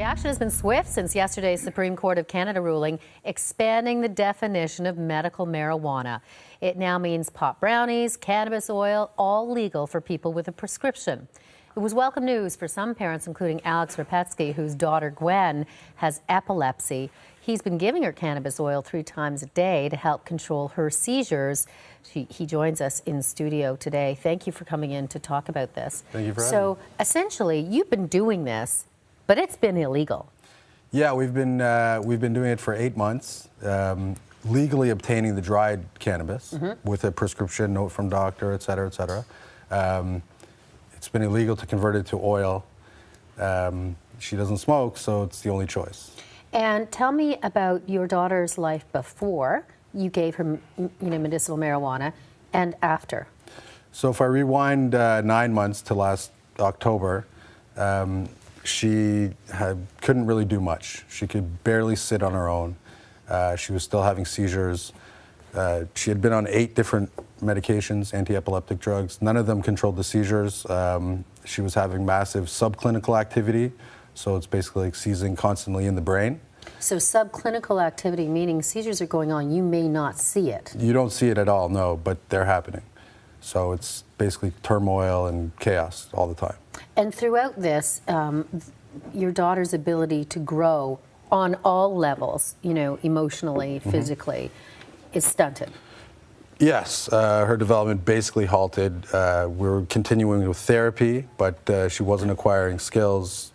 reaction has been swift since yesterday's Supreme Court of Canada ruling expanding the definition of medical marijuana. It now means pot brownies, cannabis oil, all legal for people with a prescription. It was welcome news for some parents, including Alex Rapetsky, whose daughter Gwen has epilepsy. He's been giving her cannabis oil 3 times a day to help control her seizures. He joins us in studio today. Thank you for coming in to talk about this. Thank you for having me. So essentially, you've been doing this, but it's been illegal. Yeah, we've been doing it for 8 months, legally obtaining the dried cannabis with a prescription note from doctor, et cetera, et cetera. It's been illegal to convert it to oil. She doesn't smoke, so it's the only choice. And tell me about your daughter's life before you gave her, medicinal marijuana, and after. So if I rewind 9 months to last October, she couldn't really do much. She could barely sit on her own. She was still having seizures. She had been on 8 different medications, anti-epileptic drugs. None of them controlled the seizures. She was having massive subclinical activity, so it's basically like seizing constantly in the brain. So subclinical activity, meaning seizures are going on, you may not see it. You don't see it at all, no, but they're happening. So it's basically turmoil and chaos all the time. And throughout this, your daughter's ability to grow on all levels, emotionally, physically, is stunted. Yes, her development basically halted. We were continuing with therapy, but she wasn't acquiring skills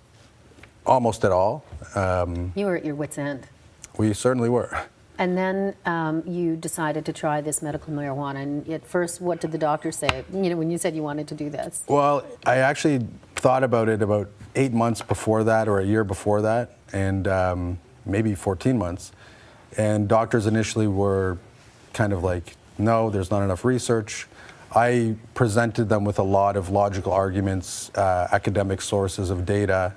almost at all. You were at your wit's end. We certainly were. And then you decided to try this medical marijuana. And at first, what did the doctor say, when you said you wanted to do this? Well, I actually thought about it about 8 months before that, or a year before that, and maybe 14 months. And doctors initially were kind of like, no, there's not enough research. I presented them with a lot of logical arguments, academic sources of data,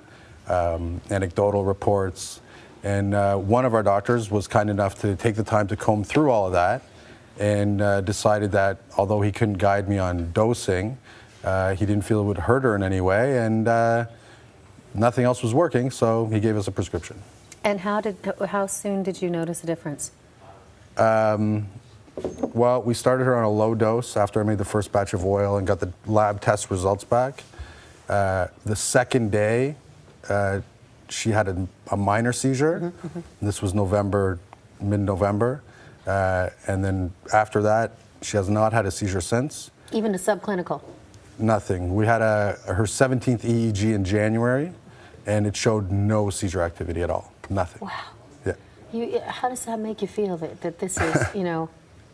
anecdotal reports. And one of our doctors was kind enough to take the time to comb through all of that and decided that although he couldn't guide me on dosing, he didn't feel it would hurt her in any way, and nothing else was working, so he gave us a prescription. And how soon did you notice a difference? Well, we started her on a low dose after I made the first batch of oil and got the lab test results back. The second day, she had a minor seizure. This was mid-November. And then after that, she has not had a seizure since. Even a subclinical? Nothing. We had her 17th EEG in January, and it showed no seizure activity at all. Nothing. Wow. Yeah. How does that make you feel that this is,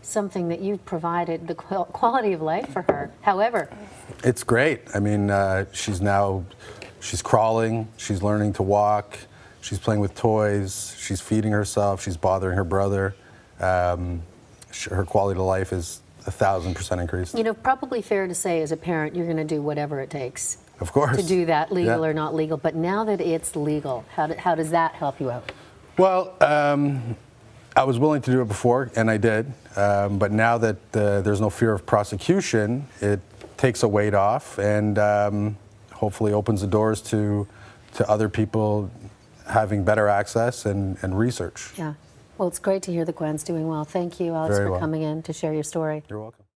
something that you've provided, the quality of life for her? However. It's great. I mean, she's crawling, she's learning to walk, she's playing with toys, she's feeding herself, she's bothering her brother. Her quality of life is 1,000% increased. Probably fair to say as a parent, you're going to do whatever it takes. Of course. To do that, legal or not legal. But now that it's legal, how does that help you out? Well, I was willing to do it before, and I did. But now that there's no fear of prosecution, it takes a weight off and hopefully opens the doors to other people having better access and research. Yeah. Well, it's great to hear that Gwen's doing well. Thank you, Alex, for coming in to share your story. You're welcome.